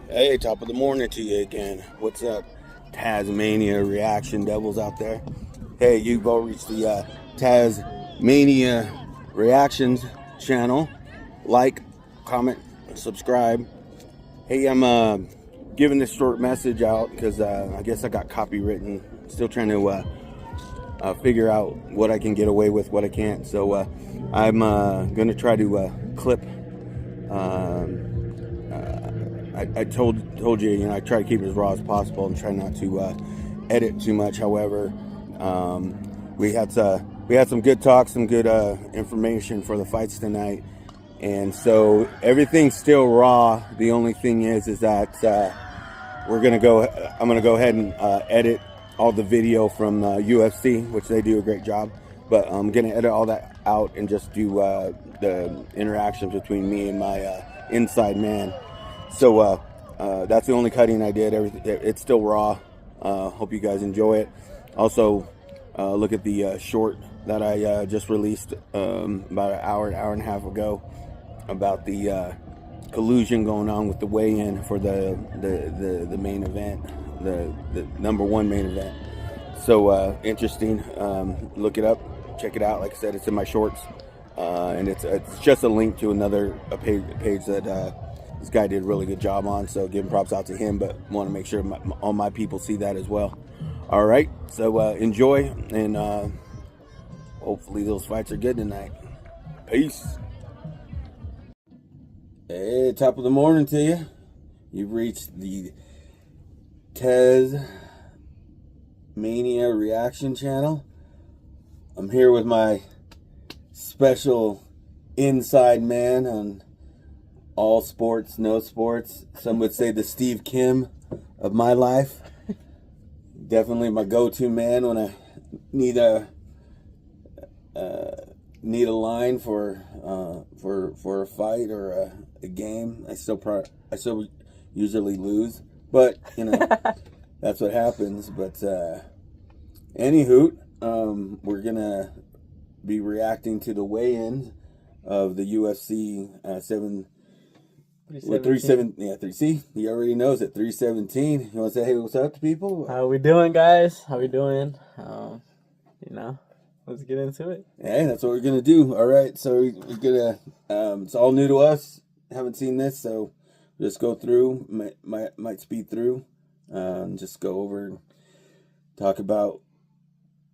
Hey, top of the morning to you again. What's up, Tasmania reaction devils out there? Hey, you've all reached the Tasmania reactions channel. Like, comment, subscribe. Hey, I'm giving this short message out because I guess I got copywritten. Still trying to figure out what I can get away with, what I can't. So I'm going to try to clip. I told you, I try to keep it as raw as possible and try not to edit too much. However, we had some good talk, some good information for the fights tonight, and so everything's still raw. The only thing is that I'm gonna go ahead and edit all the video from UFC, which they do a great job. But I'm gonna edit all that out and just do the interactions between me and my inside man. So that's the only cutting I did. Everything, it's still raw. Hope you guys enjoy it. Also, look at the short that I just released about an hour and a half ago about the collusion going on with the weigh-in for the main event, the number one main event. So interesting. Look it up, check it out. Like I said, it's in my shorts, and it's just a link to another page that this guy did a really good job on. So giving props out to him, but want to make sure all my people see that as well. All right, so enjoy, and hopefully those fights are good tonight. Peace. Hey, top of the morning to you. You've reached the Tasmania reaction channel. I'm here with my special inside man on all sports, no sports. Some would say the Steve Kim of my life. Definitely my go-to man when I need a line for a fight or a game. I still usually lose, but that's what happens. But anywho, we're gonna be reacting to the weigh-in of the UFC 317. He already knows it. 317. You want to say hey, what's up to people? How we doing, guys? How we doing? Let's get into it. Hey, that's what we're gonna do. All right, so we're gonna. It's all new to us. Haven't seen this, so just go through. Might speed through. Just go over and talk about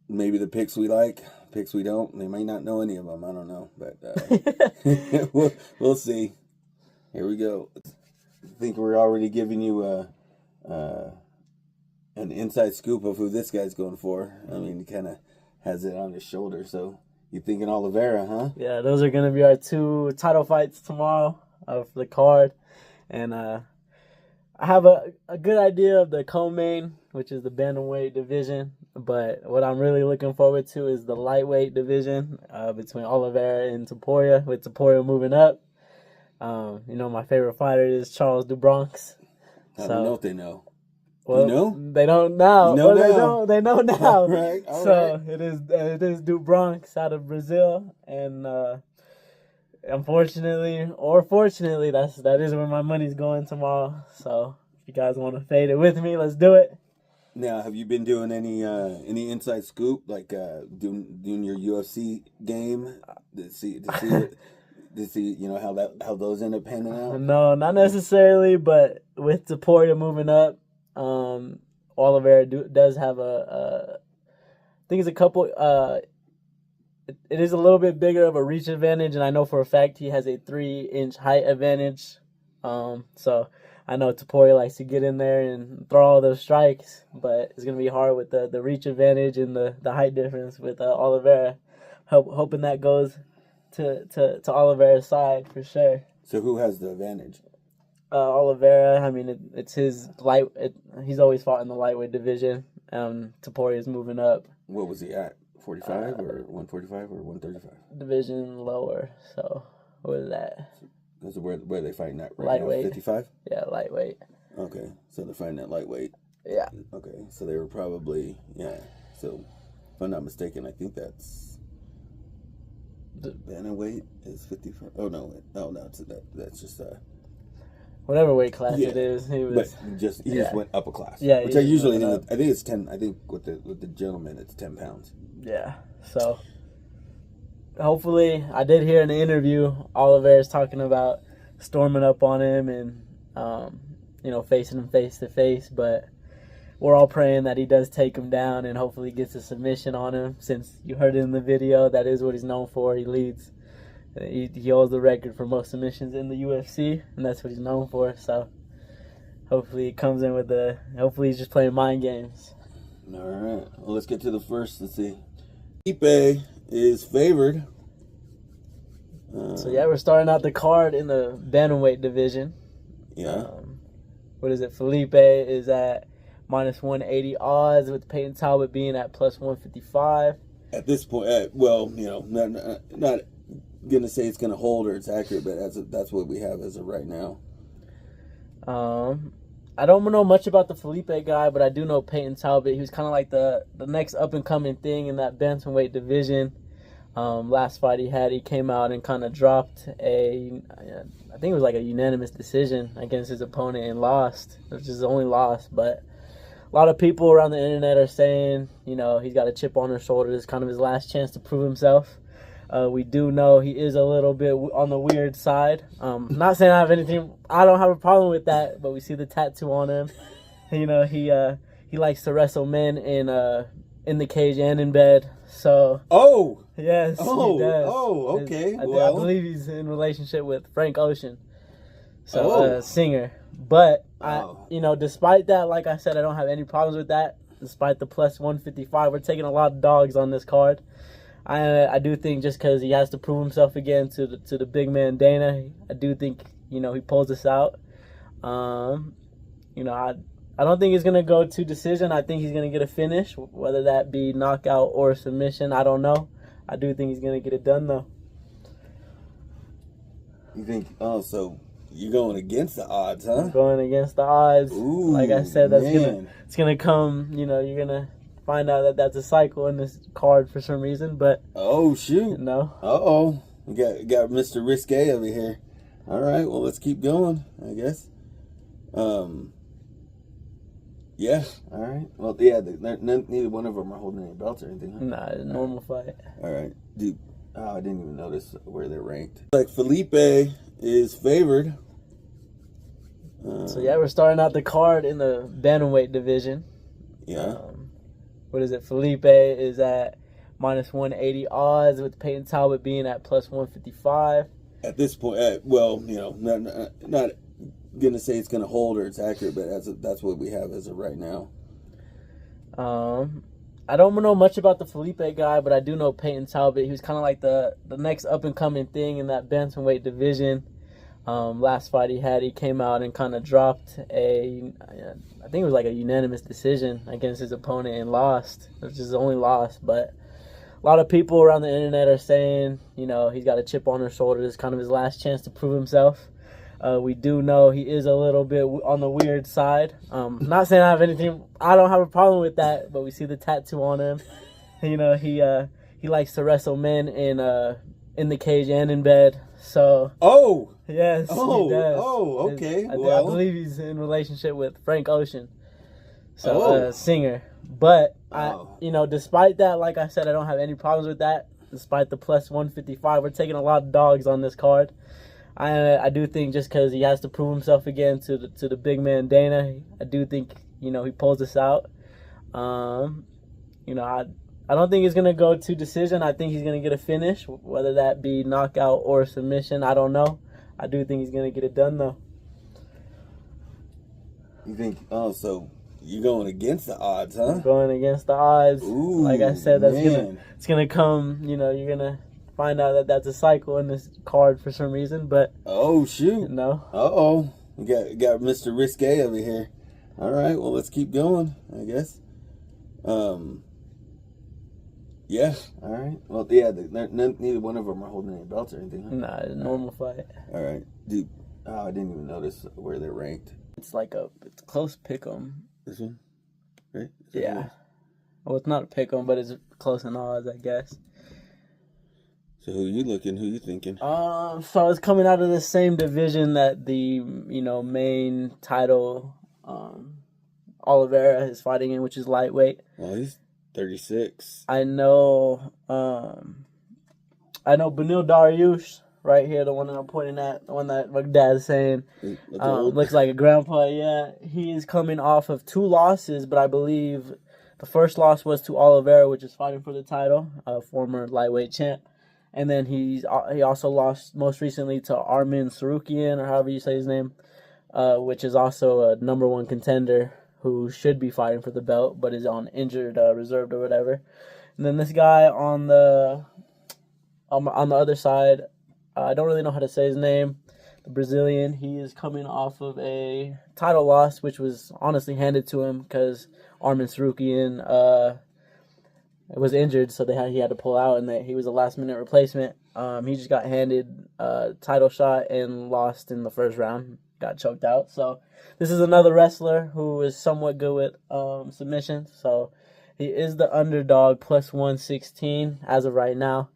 maybe the picks we like, picks we don't. They might not know any of them. I don't know, but we'll see. Here we go. I think we're already giving you an inside scoop of who this guy's going for. I mean, he kind of has it on his shoulder. So you thinking Oliveira, huh? Yeah, those are going to be our two title fights tomorrow for the card. And I have a good idea of the co-main, which is the bantamweight division. But what I'm really looking forward to is the lightweight division between Oliveira and Topuria, with Topuria moving up. My favorite fighter is Charles do Bronx. I don't know if they know. Well, you know? They don't now. You know now. They know now. Right. All so right. it is do Bronx out of Brazil, and unfortunately or fortunately, that is where my money's going tomorrow. So if you guys want to fade it with me, let's do it. Now, have you been doing any inside scoop, like doing your UFC game to see how those end up panning out? No, not necessarily, but with Topuria moving up, Oliveira does have I think it's a couple. It is a little bit bigger of a reach advantage, and I know for a fact he has a 3-inch height advantage. So I know Topuria likes to get in there and throw all those strikes, but it's gonna be hard with the reach advantage and the height difference with Oliveira. Hoping that goes to Oliveira's side for sure. So who has the advantage? Oliveira. I mean, it's his he's always fought in the lightweight division. Topuria's moving up. What was he at? 45 or 145 or 135? Division lower. So what is that? That's where are they fighting at right lightweight. now? 55? Yeah, lightweight. Okay, so they're fighting at lightweight. Yeah. Okay, so they were probably So if I'm not mistaken, I think that's bantamweight is 55. Oh no, that's just whatever weight class Yeah. it is. He But was he just went up a class. Yeah, which he I usually just think. went I think it's 10. I think with the gentleman, it's 10 pounds. yeah. So hopefully, I did hear in the interview Oliveira's talking about storming up on him and facing him face to face, but we're all praying that he does take him down and hopefully gets a submission on him. Since you heard it in the video, that is what he's known for. He leads. He holds the record for most submissions in the UFC, and that's what he's known for. So hopefully he comes in with hopefully he's just playing mind games. All right. Well, let's get to the first. Let's see. Felipe is favored. So yeah, we're starting out the card in the bantamweight division. Yeah. What is it? Felipe is at minus 180 odds, with Peyton Talbot being at plus 155. At this point, not gonna say it's gonna hold or it's accurate, but that's what we have as of right now. I don't know much about the Felipe guy, but I do know Peyton Talbot. He was kind of like the next up and coming thing in that bantamweight division. Last fight he came out and kind of dropped I think it was like a unanimous decision against his opponent and lost, which is his only loss. But a lot of people around the internet are saying, he's got a chip on his shoulder. It's kind of his last chance to prove himself. We do know he is a little bit on the weird side. Not saying I don't have a problem with that, but we see the tattoo on him. He likes to wrestle men in the cage and in bed. So yes, he does. Okay. I believe he's in relationship with Frank Ocean, so singer. But despite that, like I said, I don't have any problems with that. Despite the plus 155, we're taking a lot of dogs on this card. I do think just because he has to prove himself again to the big man Dana, I do think he pulls this out. I don't think he's gonna go to decision. I think he's gonna get a finish, whether that be knockout or submission. I don't know. I do think he's gonna get it done though. You think? Oh, so you're going against the odds, huh? I'm going against the odds. Ooh, like I said, it's gonna come. You're gonna find out that's a cycle in this card for some reason. But oh shoot, no. We got Mr. Risque over here. All right, well let's keep going, I guess. Yeah. All right. Well, yeah. Neither one of them are holding any belts or anything. Huh? Nah, it's a normal fight. All right, dude. Oh, I didn't even notice where they're ranked. Like Felipe is favored. So yeah, we're starting out the card in the bantamweight division. Yeah. What is it? Felipe is at minus 180 odds, with Peyton Talbot being at plus 155. At this point, not gonna say it's gonna hold or it's accurate, but that's what we have as of right now. I don't know much about the Felipe guy, but I do know Peyton Talbot. He was kind of like the next up and coming thing in that bantamweight division. Last fight he came out and kind of dropped I think it was like a unanimous decision against his opponent and lost, which is his only loss. But a lot of people around the internet are saying, he's got a chip on his shoulder. It's kind of his last chance to prove himself. We do know he is a little bit on the weird side. Not saying I don't have a problem with that, but we see the tattoo on him. He likes to wrestle men in the cage and in bed. So yes, he does. Okay. I believe he's in relationship with Frank Ocean, so singer. But despite that, like I said, I don't have any problems with that. Despite the plus 155, we're taking a lot of dogs on this card. I do think just because he has to prove himself again to the big man Dana, I do think he pulls this out. I don't think he's gonna go to decision. I think he's gonna get a finish, whether that be knockout or submission. I don't know. I do think he's gonna get it done though. You think? Oh, so you're going against the odds, huh? I'm going against the odds. Ooh, like I said, it's gonna come. You're gonna find out that's a cycle in this card for some reason. But oh shoot, no. We got Mr. Risque over here. All right, well let's keep going, I guess. Yeah. All right. Well, yeah. Neither one of them are holding any belts or anything. Huh? Nah, it's a normal fight. All right, dude. Oh, I didn't even notice where they're ranked. It's it's close pick'em. This one, right? Yeah. Well, it's not a pick'em, but it's close in odds, I guess. So who you looking? Who you thinking? So it's coming out of the same division that the main title Oliveira is fighting in, which is lightweight. Well, he's 36. I know Benil Dariush right here, the one that I'm pointing at, the one that my dad's saying looks like a grandpa. Yeah, he is coming off of 2 losses, but I believe the first loss was to Oliveira, which is fighting for the title, former lightweight champ. And then he also lost most recently to Armin Sarukian, or however you say his name, which is also a number 1 contender who should be fighting for the belt, but is on injured reserved or whatever. And then this guy on the other side, I don't really know how to say his name, the Brazilian. He is coming off of a title loss, which was honestly handed to him because Armin Sarukian was injured, so he had to pull out, and that he was a last-minute replacement. He just got handed a title shot and lost in the first round, got choked out. So this is another wrestler who is somewhat good with submissions. So he is the underdog, plus 116 as of right now.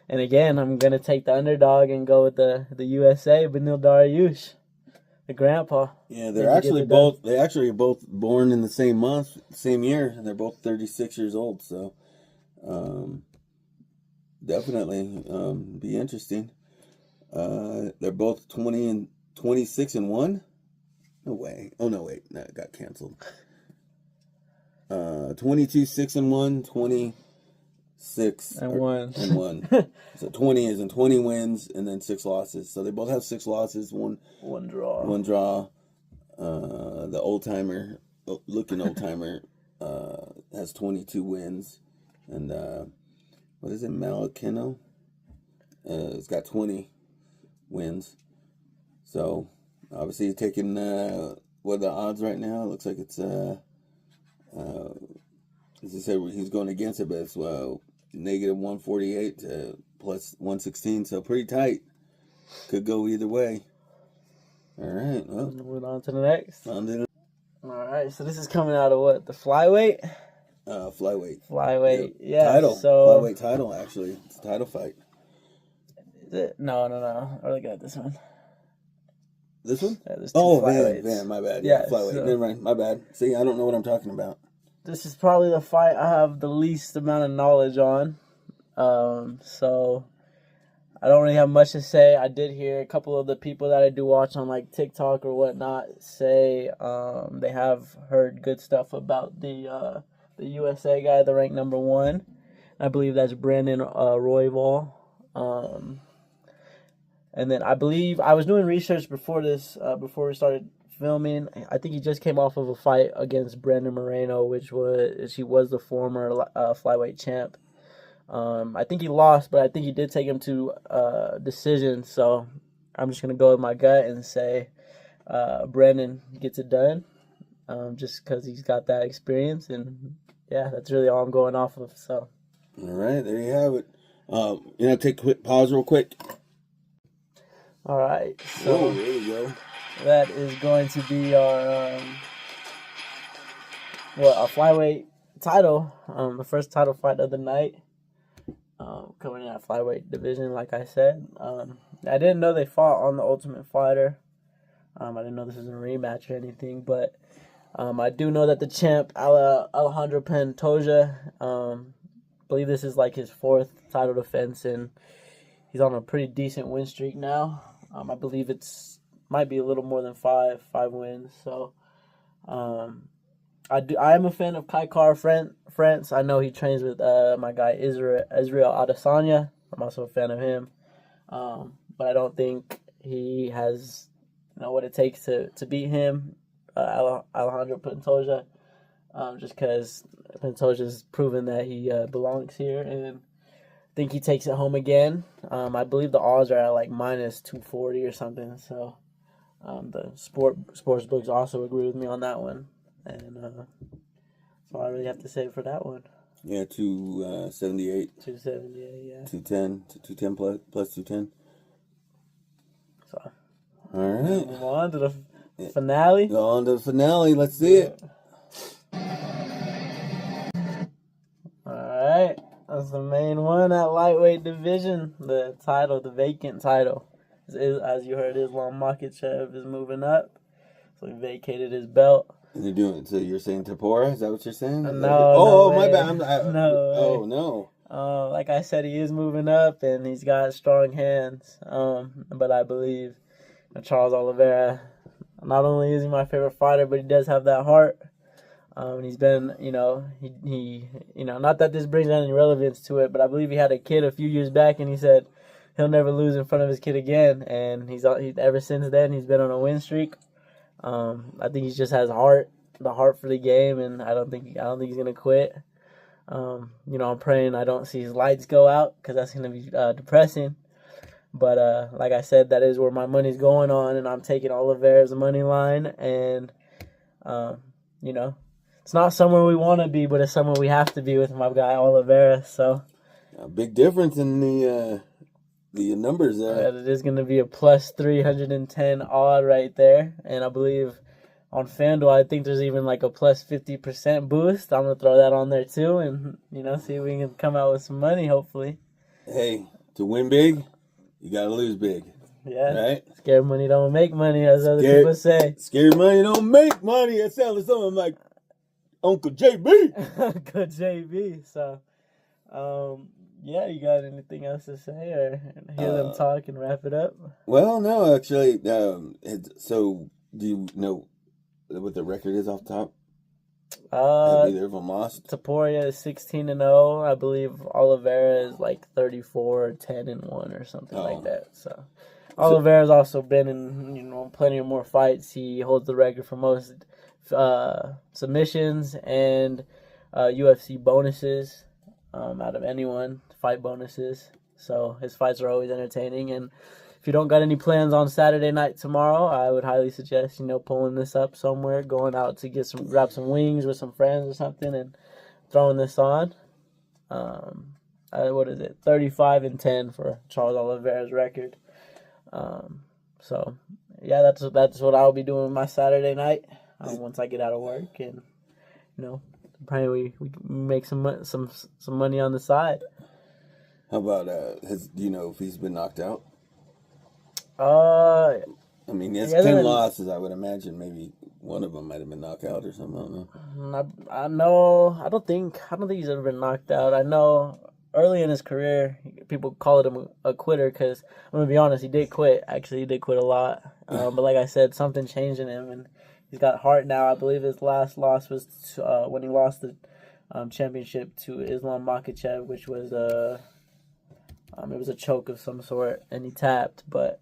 And again, I'm going to take the underdog and go with the USA, Benil Dariush, the grandpa. Yeah, they actually are both born in the same month, same year, and they're both 36 years old, so definitely be interesting. They're both 26-1. No way. Oh no, wait, no, it got canceled. 22-6-1, 26-1. So 20 is in 20 wins and then 6 losses. So they both have 6 losses, one draw. The looking old timer, has 22 wins, and what is it, Malakino? It's got 20 wins. So obviously he's taking what are the odds right now? It looks like it's as I said, he's going against it, but it's negative 148 to plus 116, so pretty tight. Could go either way. All right, well, moving on to the next. All right, so this is coming out of what, the flyweight? Flyweight. Yeah. Title. So flyweight title, actually. It's a title fight. Is it? No. We're looking at this one. This one? Yeah, there's 2 flyweights. Man, my bad. Yeah, flyweight. So, never mind, my bad. See, I don't know what I'm talking about. This is probably the fight I have the least amount of knowledge on. So I don't really have much to say. I did hear a couple of the people that I do watch on like TikTok or whatnot say they have heard good stuff about the USA guy, the ranked number 1. I believe that's Brandon Royval. And then I believe I was doing research before this, before we started filming. I think he just came off of a fight against Brandon Moreno, he was the former flyweight champ. I think he lost, but I think he did take him to decision. So I'm just gonna go with my gut and say Brandon gets it done, just because he's got that experience, and yeah, that's really all I'm going off of. So. All right, there you have it. Take a quick pause, real quick. All right, so there you go. That is going to be our our flyweight title, the first title fight of the night, coming in that flyweight division. Like I said, I didn't know they fought on the Ultimate Fighter. I didn't know this was a rematch or anything, but I do know that the champ Alejandro Pantoja, believe this is like his 4th title defense, and he's on a pretty decent win streak now. I believe might be a little more than 5 wins. So I am a fan of Kai Kara France. I know he trains with my guy Israel Adesanya. I'm also a fan of him, but I don't think he has what it takes to beat him, Alejandro Pantoja, just because Pantoja's proven that he belongs here, and I think he takes it home again. I believe the odds are at like minus 240 or something. So the sports books also agree with me on that one, and that's all I really have to say for that one. Yeah, 278. 278, yeah. 210 plus 210. So, all right. Move on to the finale. Go on to the finale. Let's see it. All right. That's the main one at lightweight division. The title, the vacant title. As you heard, Islam Makhachev is moving up. So he vacated his belt. And you're doing, so you're saying Tapora? Is that what you're saying? No, My way. bad. No. No. Like I said, he is moving up, and he's got strong hands. But I believe Charles Oliveira, not only is he my favorite fighter, but he does have that heart. And he's been, he not that this brings any relevance to it, but I believe he had a kid a few years back, and he said he'll never lose in front of his kid again. And he's ever since then he's been on a win streak. I think he just has the heart for the game, and I don't think he's gonna quit. I'm praying I don't see his lights go out, because that's gonna be depressing. But like I said, that is where my money's going on, and I'm taking Oliveira's money line. And it's not somewhere we want to be, but it's somewhere we have to be with my guy Oliveira. So a big difference in the numbers there. It is going to be a plus 310 odd right there. And I believe on FanDuel, I think there's even like a plus 50% boost. I'm going to throw that on there too, and, see if we can come out with some money, hopefully. Hey, to win big, you got to lose big. Yeah. Right? Scared money don't make money, as other people say. Scared money don't make money. That sounds like something like Uncle JB. Uncle JB. So, yeah, you got anything else to say, or hear them talk and wrap it up? Well, no, actually. So, do you know what the record is off top? Have either of them lost? Taporia is 16-0. I believe Oliveira is like 34-10-1 or something like that. So, Oliveira's also been in plenty of more fights. He holds the record for most submissions and UFC bonuses out of anyone, fight bonuses. So his fights are always entertaining. And if you don't got any plans on Saturday night tomorrow, I would highly suggest pulling this up somewhere, going out to grab some wings with some friends or something, and throwing this on. What is it? 35-10 for Charles Oliveira's record. So yeah, that's what I'll be doing my Saturday night. Once I get out of work, and probably we make some money on the side. How about do you know if he's been knocked out? I mean, it's 10 losses. I would imagine maybe one of them might have been knocked out or something. I don't know. I know. I don't think he's ever been knocked out. I know early in his career, people called him a quitter, because I'm gonna be honest, he did quit. Actually, he did quit a lot. But like I said, something changed in him, and he's got heart now. I believe his last loss was when he lost the championship to Islam Makhachev, which was it was a choke of some sort, and he tapped. But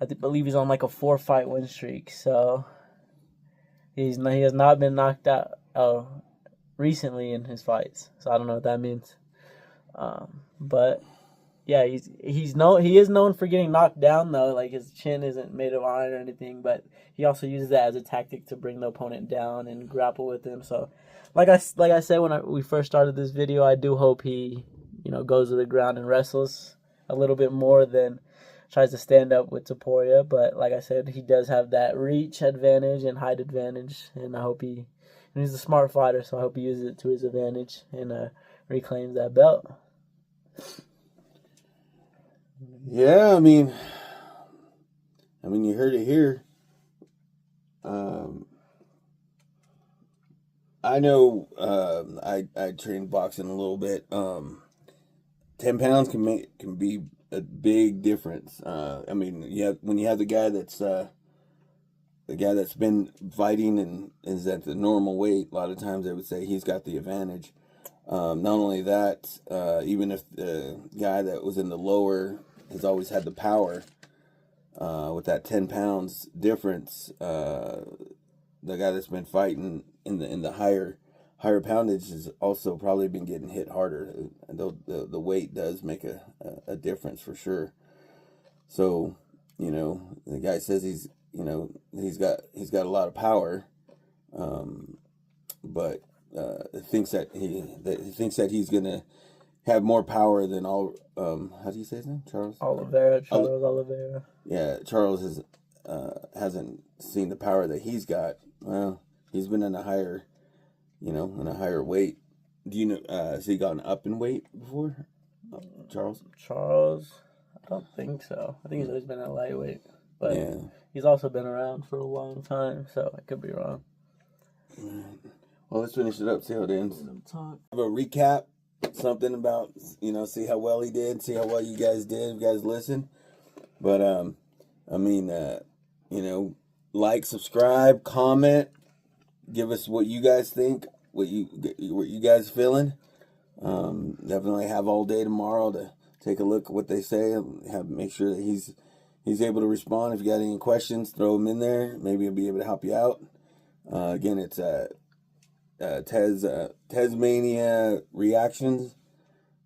I believe he's on like a 4-fight win streak. So he has not been knocked out recently in his fights. So I don't know what that means. But yeah, he is known for getting knocked down, though. Like, his chin isn't made of iron or anything, but he also uses that as a tactic to bring the opponent down and grapple with him. So, like I said when we first started this video, I do hope he goes to the ground and wrestles a little bit more than tries to stand up with Taporia. But like I said, he does have that reach advantage and height advantage, and I hope he's a smart fighter, so I hope he uses it to his advantage and reclaims that belt. Yeah, I mean, you heard it here. I know. I trained boxing a little bit. 10 pounds can be a big difference. When you have the guy that's been fighting and is at the normal weight, a lot of times I would say he's got the advantage. Not only that, even if the guy that was in the lower has always had the power, with that 10 pounds difference, the guy that's been fighting in the higher poundage has also probably been getting hit harder. Though the weight does make a difference for sure. So, the guy says he's got a lot of power, but thinks that he's gonna have more power than all. How do you say his name? Charles Oliveira. Yeah, Charles hasn't seen the power that he's got. Well, he's been in a higher weight Do you know? Has he gotten up in weight before, Charles? Charles, I don't think so. I think he's always been at lightweight, but Yeah. he's also been around for a long time, so I could be wrong. Well, let's finish it up. See how it ends. Talk. Have a recap. Something about see how well he did. See how well you guys did. You guys listened. But I mean, like, subscribe, comment, give us what you guys think, what you guys feeling. Definitely have all day tomorrow to take a look at what they say. Make sure that he's able to respond. If you got any questions, throw them in there. Maybe he'll be able to help you out. Again, it's Tasmania Reactions.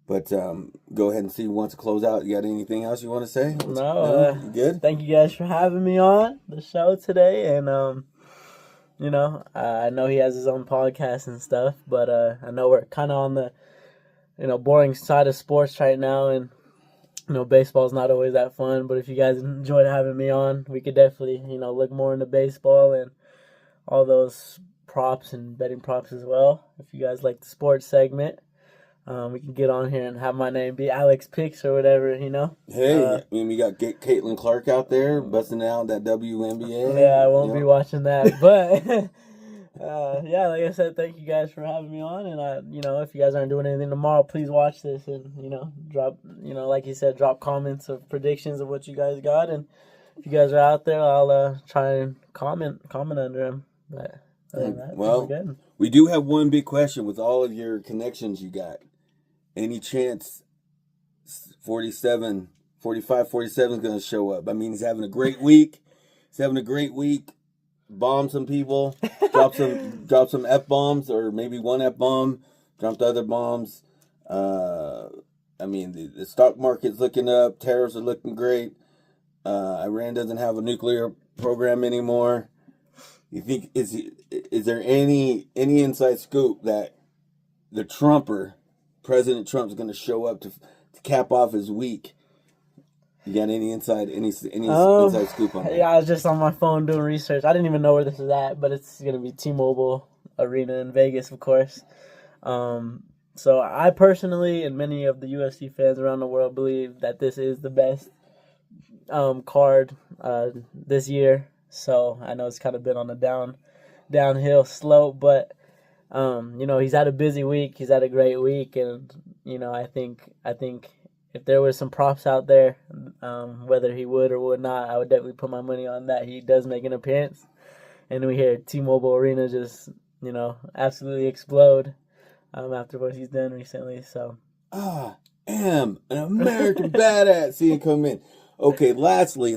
But go ahead and see who wants to close out. You got anything else you want to say? No, you good? Thank you guys for having me on the show today, and I know he has his own podcast and stuff, but I know we're kind of on the boring side of sports right now, and baseball's not always that fun. But if you guys enjoyed having me on, we could definitely look more into baseball and all those props and betting props as well. If you guys like the sports segment. We can get on here and have my name be Alex Picks or whatever, Hey, we got Caitlin Clark out there busting out that WNBA. Yeah, I won't be watching that, but yeah, like I said, thank you guys for having me on. And if you guys aren't doing anything tomorrow, please watch this and drop like you said, drop comments of predictions of what you guys got. And if you guys are out there, I'll try and comment under them. But other than that, well, we do have one big question with all of your connections you got. Any chance 47 is going to show up? I mean, he's having a great week. Bomb some people. drop some F-bombs, or maybe one F-bomb. Drop the other bombs. I mean, the stock market's looking up. Tariffs are looking great. Iran doesn't have a nuclear program anymore. You think is there any inside scoop that the President Trump's going to show up to cap off his week? You got any inside scoop on that? Yeah, I was just on my phone doing research. I didn't even know where this is at, but it's going to be T-Mobile Arena in Vegas, of course. So I personally, and many of the UFC fans around the world, believe that this is the best card this year. So I know it's kind of been on a downhill slope, but he's had a busy week. He's had a great week, and I think if there was some props out there, whether he would or would not, I would definitely put my money on that he does make an appearance. And we hear T-Mobile Arena just absolutely explode after what he's done recently. So I am an American badass. See him come in. Okay, lastly,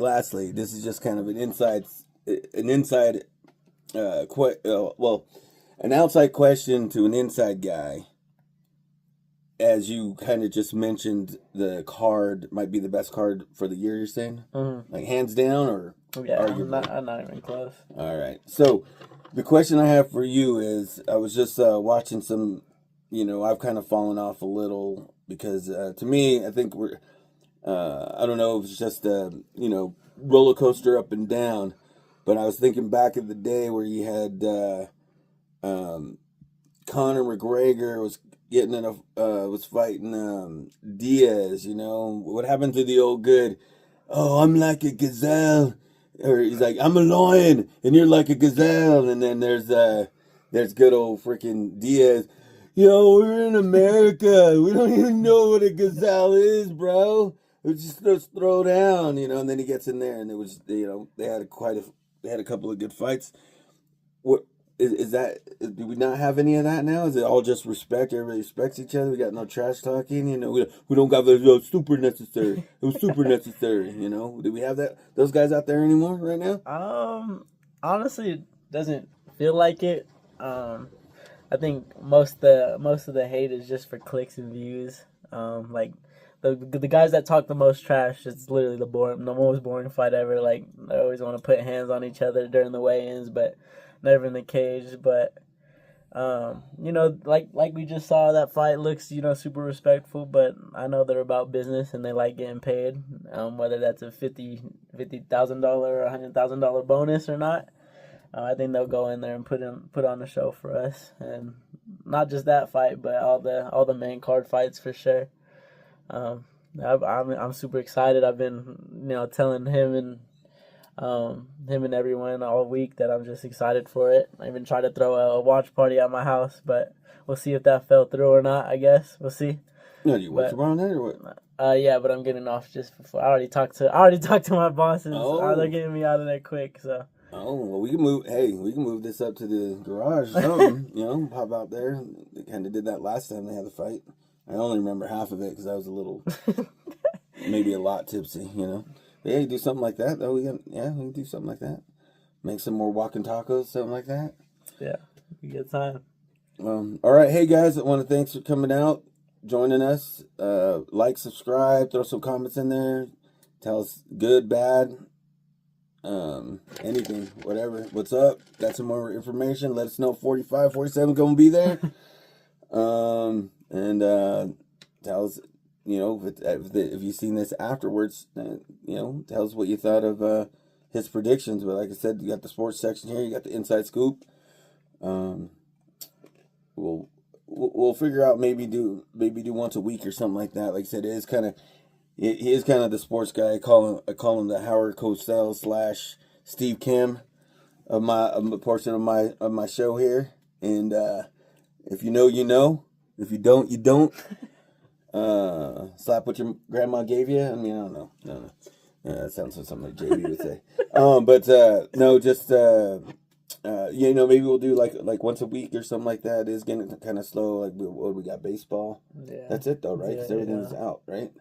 this is just kind of an outside question to an inside guy. As you kind of just mentioned, the card might be the best card for the year, you're saying? Mm-hmm. Like hands down, or arguably? I'm not even close. All right. So the question I have for you is, I was just watching some, I've kind of fallen off a little because to me, I think we're, I don't know if it's just roller coaster up and down, but I was thinking back in the day where you had Conor McGregor was fighting Diaz. What happened to the old good? Oh, I'm like a gazelle, or he's like, I'm a lion and you're like a gazelle. And then there's good old freaking Diaz. We're in America. We don't even know what a gazelle is, bro. It was just throw down, and then he gets in there, and it was, they had a couple of good fights. What is that? Do we not have any of that now? Is it all just respect? Everybody respects each other. We got no trash talking. We don't got the super necessary. It was super necessary. Do we have those guys out there anymore right now? Honestly, it doesn't feel like it. I think most of the hate is just for clicks and views. Like the guys that talk the most trash, it's literally the most boring fight ever. Like, they always want to put hands on each other during the weigh-ins, but never in the cage. But like we just saw, that fight looks super respectful, but I know they're about business and they like getting paid, whether that's a $50,000 or $100,000 bonus or not. I think they'll go in there and put on a show for us, and not just that fight, but all the main card fights for sure. I'm super excited. I've been telling him and everyone all week that I'm just excited for it. I even tried to throw a watch party at my house, but we'll see if that fell through or not. I guess we'll see. No, you work tomorrow night or what? Yeah, but I'm getting off just before. I already talked to my bosses. Oh. They're getting me out of there quick. So. Oh well, we can move. Hey, we can move this up to the garage or something. Pop out there. They kind of did that last time they had the fight. I only remember half of it because I was a little, maybe a lot tipsy. But yeah, do something like that though. We can do something like that. Make some more walking tacos, something like that. Yeah, good time. All right, hey guys, I want to thanks for coming out, joining us. Like, subscribe, throw some comments in there. Tell us good, bad, anything, whatever. What's up? Got some more information. Let us know. 45, 47 gonna be there. And tell us, if you've seen this afterwards, tell us what you thought of his predictions. But like I said, you got the sports section here. You got the inside scoop. We'll figure out maybe do once a week or something like that. Like I said, he is kind of the sports guy. I call him the Howard Cosell / Steve Kim of a portion of my show here. And if you know, you know. If you don't, you don't. Slap what your grandma gave you. I mean, I don't know. No. That sounds like something like JB would say. But no, just maybe we'll do like once a week or something like that. It's getting kind of slow. Like we got baseball. Yeah. That's it though, right? Because everything's out, right?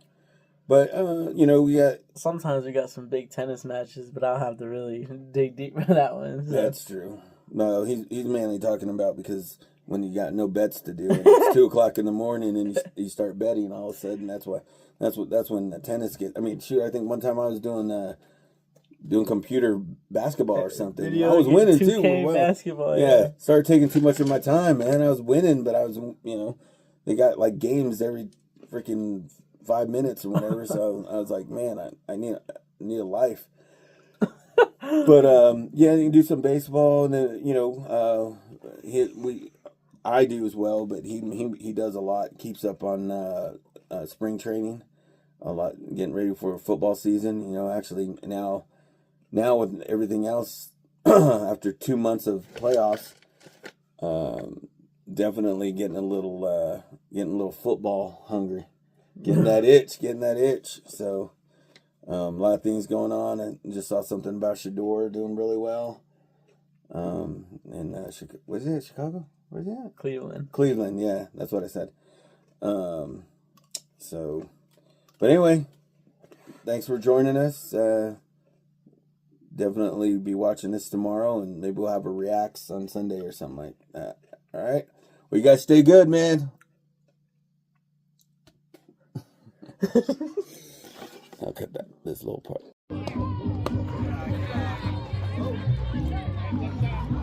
But we got sometimes we got some big tennis matches, but I'll have to really dig deep for that one. So. That's true. No, he's mainly talking about because when you got no bets to do, and it's 2:00 in the morning, and you start betting all of a sudden. That's when the tennis gets. I mean, shoot, I think one time I was doing computer basketball or something. I was winning too. Basketball, yeah. Started taking too much of my time, man. I was winning, but I was, they got like games every freaking 5 minutes or whatever. So I was like, man, I need a life. But you can do some baseball, and then I do as well. But he does a lot. Keeps up on spring training a lot, getting ready for football season. Actually now with everything else, after 2 months of playoffs, definitely getting a little football hungry, getting that itch. So a lot of things going on. I just saw something about Shador doing really well. And was it Chicago? Where's it at? Cleveland, yeah, that's what I said. So, but anyway, thanks for joining us. Definitely be watching this tomorrow, and maybe we'll have a reacts on Sunday or something like that. All right. Well, you guys stay good, man. I'll cut this little part.